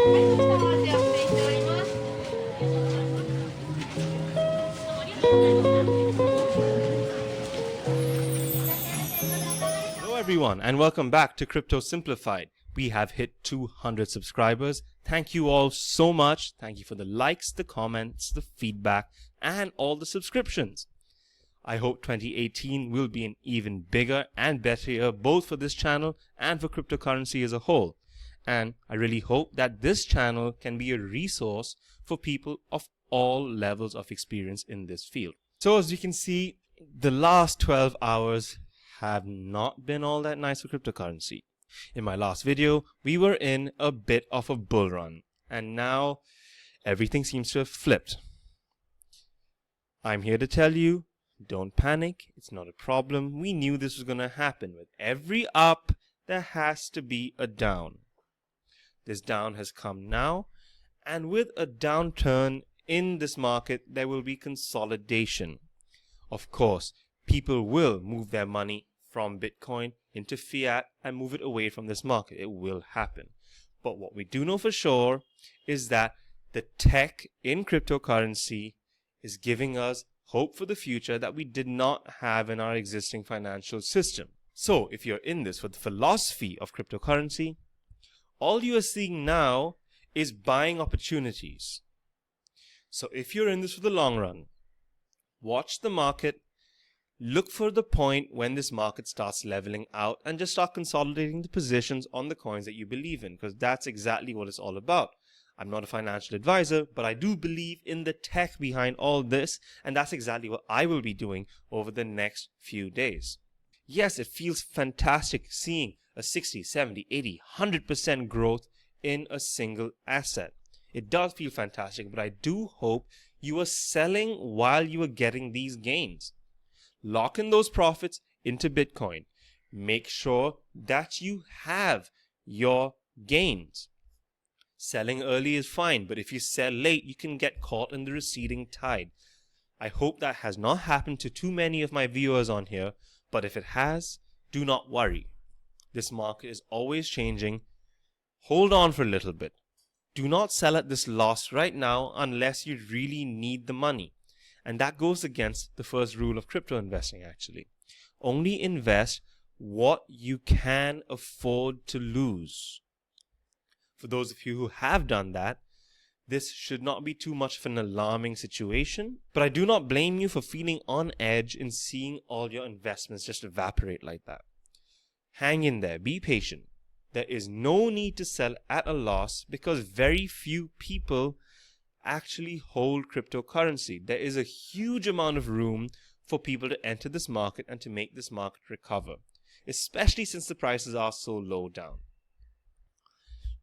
Hello everyone and welcome back to Crypto Simplified. We have hit 200 subscribers. Thank you all so much. Thank you for the likes, the comments, the feedback, and all the subscriptions. I hope 2018 will be an even bigger and better year both for this channel and for cryptocurrency as a whole. And I really hope that this channel can be a resource for people of all levels of experience in this field. So as you can see, the last 12 hours have not been all that nice for cryptocurrency. In my last video, we were in a bit of a bull run, and now everything seems to have flipped. I'm here to tell you, don't panic, it's not a problem. We knew this was going to happen. With every up, there has to be a down. This down has come now, and with a downturn in this market, there will be consolidation. Of course, people will move their money from Bitcoin into fiat and move it away from this market. It will happen. But what we do know for sure is that the tech in cryptocurrency is giving us hope for the future that we did not have in our existing financial system. So if you're in this for the philosophy of cryptocurrency, all you are seeing now is buying opportunities. So if you're in this for the long run, watch the market. Look for the point when this market starts leveling out and just start consolidating the positions on the coins that you believe in, because that's exactly what it's all about. I'm not a financial advisor, but I do believe in the tech behind all this, and that's exactly what I will be doing over the next few days. Yes, it feels fantastic seeing a 60, 70, 80, 100% growth in a single asset. It does feel fantastic, but I do hope you are selling while you are getting these gains. Lock in those profits into Bitcoin. Make sure that you have your gains. Selling early is fine, but if you sell late, you can get caught in the receding tide. I hope that has not happened to too many of my viewers on here, but if it has, do not worry. This market is always changing. Hold on for a little bit. Do not sell at this loss right now unless you really need the money. And that goes against the first rule of crypto investing, actually. Only invest what you can afford to lose. For those of you who have done that, this should not be too much of an alarming situation, but I do not blame you for feeling on edge in seeing all your investments just evaporate like that. Hang in there, be patient. There is no need to sell at a loss because very few people actually hold cryptocurrency. There is a huge amount of room for people to enter this market and to make this market recover, especially since the prices are so low down.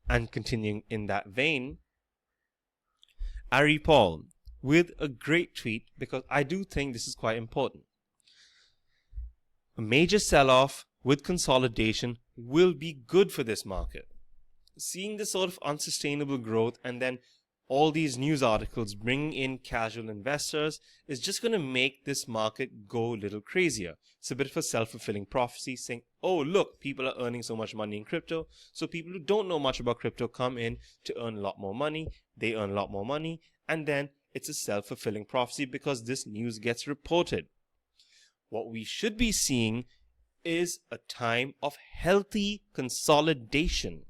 And continuing in that vein, Ari Paul with a great tweet, because I do think this is quite important. A major sell-off with consolidation will be good for this market. Seeing this sort of unsustainable growth and then all these news articles bringing in casual investors is just going to make this market go a little crazier. It's a bit of a self-fulfilling prophecy saying, oh, look, people are earning so much money in crypto. So people who don't know much about crypto come in to earn a lot more money. They earn a lot more money. And then it's a self-fulfilling prophecy because this news gets reported. What we should be seeing is a time of healthy consolidation.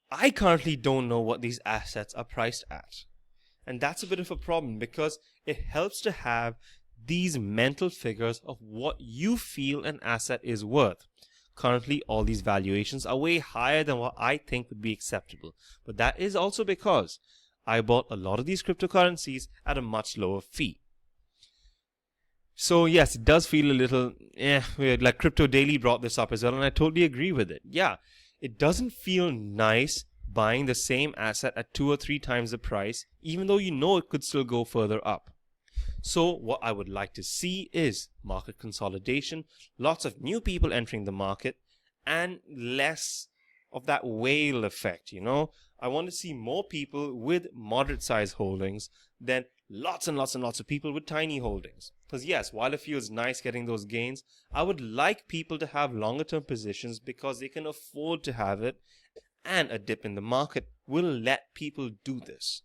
I currently don't know what these assets are priced at. And that's a bit of a problem because it helps to have these mental figures of what you feel an asset is worth. Currently, all these valuations are way higher than what I think would be acceptable. But that is also because I bought a lot of these cryptocurrencies at a much lower fee. So yes, it does feel a little weird. Like Crypto Daily brought this up as well, and I totally agree with it. Yeah. It doesn't feel nice buying the same asset at 2 or 3 times the price, even though you know it could still go further up. So what I would like to see is market consolidation, lots of new people entering the market, and less of that whale effect, you know. I want to see more people with moderate size holdings than lots and lots and lots of people with tiny holdings. Because yes, while it feels nice getting those gains, I would like people to have longer term positions because they can afford to have it and a dip in the market will let people do this.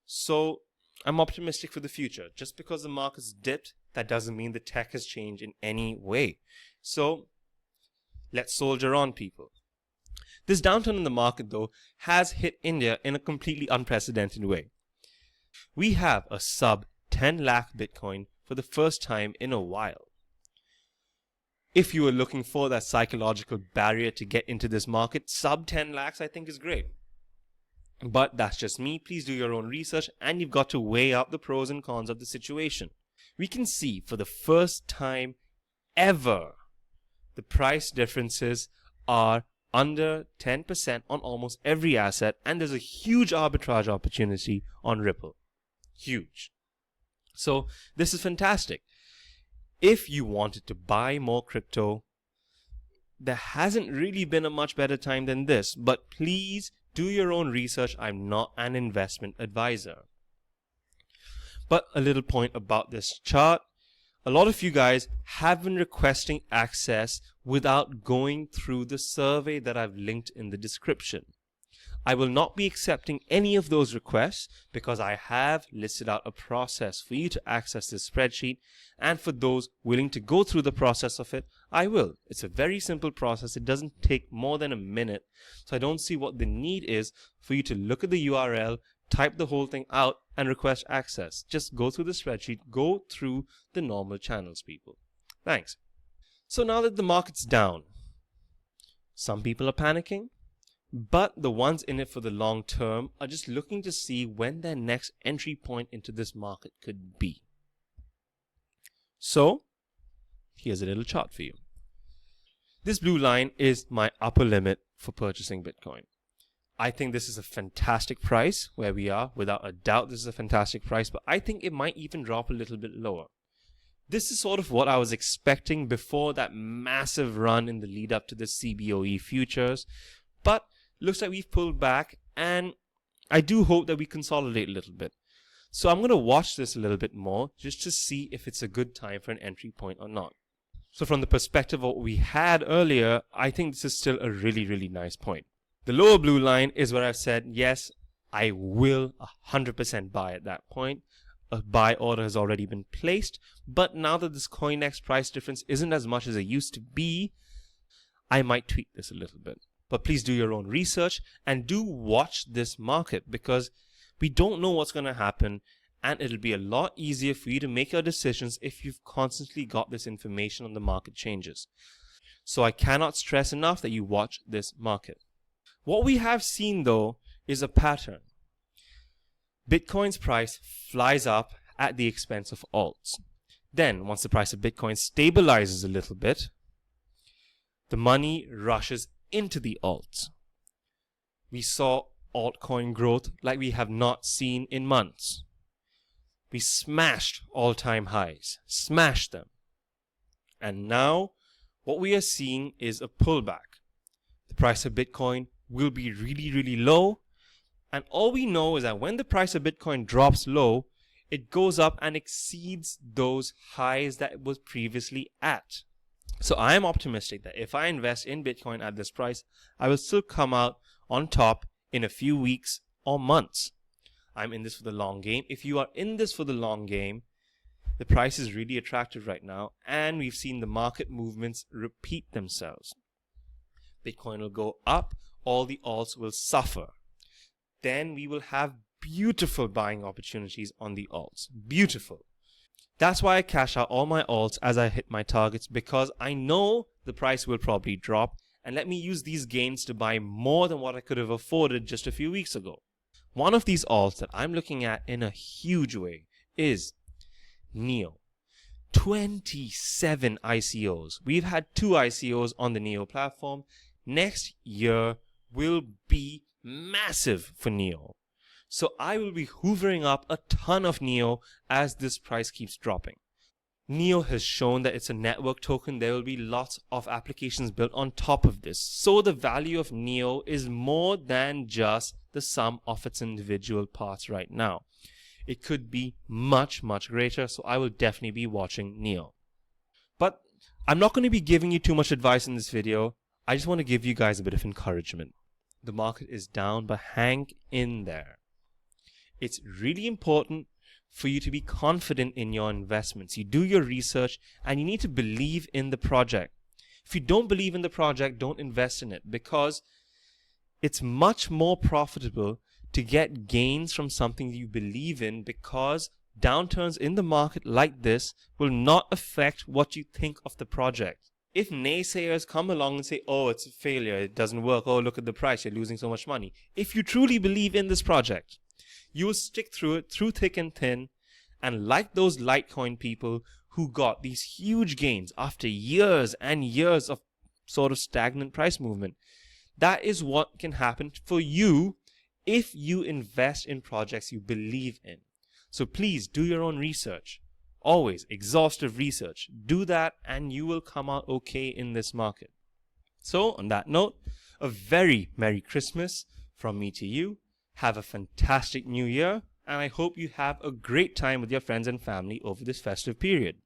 So I'm optimistic for the future. Just because the market's dipped, that doesn't mean the tech has changed in any way. So let's soldier on, people. This downturn in the market, though, has hit India in a completely unprecedented way. We have a sub 10 lakh Bitcoin for the first time in a while. If you were looking for that psychological barrier to get into this market, sub 10 lakhs I think is great. But that's just me. Please do your own research, and you've got to weigh up the pros and cons of the situation. We can see for the first time ever, the price differences are under 10% on almost every asset, and there's a huge arbitrage opportunity on Ripple. Huge. So this is fantastic. If you wanted to buy more crypto, there hasn't really been a much better time than this, but please do your own research. I'm not an investment advisor. But a little point about this chart. A lot of you guys have been requesting access without going through the survey that I've linked in the description. I will not be accepting any of those requests because I have listed out a process for you to access this spreadsheet, and for those willing to go through the process of it, I will. It's a very simple process. It doesn't take more than a minute, so I don't see what the need is for you to look at the URL, type the whole thing out, and request access. Just go through the spreadsheet, go through the normal channels, people. Thanks. So now that the market's down, some people are panicking, but the ones in it for the long term are just looking to see when their next entry point into this market could be. So here's a little chart for you. This blue line is my upper limit for purchasing Bitcoin. I think this is a fantastic price where we are. Without a doubt, this is a fantastic price, but I think it might even drop a little bit lower. This is sort of what I was expecting before that massive run in the lead up to the CBOE futures, but looks like we've pulled back, and I do hope that we consolidate a little bit. So I'm going to watch this a little bit more just to see if it's a good time for an entry point or not. So from the perspective of what we had earlier, I think this is still a really, really nice point. The lower blue line is where I've said, yes, I will 100% buy at that point. A buy order has already been placed, but now that this CoinEx price difference isn't as much as it used to be, I might tweak this a little bit. But please do your own research and do watch this market, because we don't know what's going to happen, and it'll be a lot easier for you to make your decisions if you've constantly got this information on the market changes. So I cannot stress enough that you watch this market. What we have seen, though, is a pattern. Bitcoin's price flies up at the expense of alts. Then, once the price of Bitcoin stabilizes a little bit, the money rushes into the alts. We saw altcoin growth like we have not seen in months. We smashed all-time highs, smashed them. And now, what we are seeing is a pullback. The price of Bitcoin will be really, really low. And all we know is that when the price of Bitcoin drops low, it goes up and exceeds those highs that it was previously at. So I am optimistic that if I invest in Bitcoin at this price, I will still come out on top in a few weeks or months. I'm in this for the long game. If you are in this for the long game, the price is really attractive right now, and we've seen the market movements repeat themselves. Bitcoin will go up, all the alts will suffer. Then we will have beautiful buying opportunities on the alts. Beautiful. That's why I cash out all my alts as I hit my targets, because I know the price will probably drop, and let me use these gains to buy more than what I could have afforded just a few weeks ago. One of these alts that I'm looking at in a huge way is NEO. 27 ICOs. We've had 2 ICOs on the NEO platform. Next year will be massive for NEO. So I will be hoovering up a ton of NEO as this price keeps dropping. NEO has shown that it's a network token. There will be lots of applications built on top of this. So the value of NEO is more than just the sum of its individual parts right now. It could be much, much greater. So I will definitely be watching NEO. But I'm not going to be giving you too much advice in this video. I just want to give you guys a bit of encouragement. the market is down, but hang in there. It's really important for you to be confident in your investments. You do your research and you need to believe in the project. If you don't believe in the project, don't invest in it, because it's much more profitable to get gains from something you believe in, because downturns in the market like this will not affect what you think of the project. If naysayers come along and say, oh, it's a failure, it doesn't work, oh, look at the price, you're losing so much money. If you truly believe in this project, you will stick through it, through thick and thin, and like those Litecoin people who got these huge gains after years and years of sort of stagnant price movement. That is what can happen for you if you invest in projects you believe in. So please do your own research. Always exhaustive research. Do that and you will come out okay in this market. So on that note, a very Merry Christmas from me to you. Have a fantastic New Year, and I hope you have a great time with your friends and family over this festive period.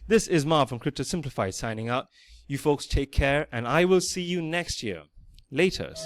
This is Marv from Crypto Simplified signing out. You folks take care, and I will see you next year. Laters.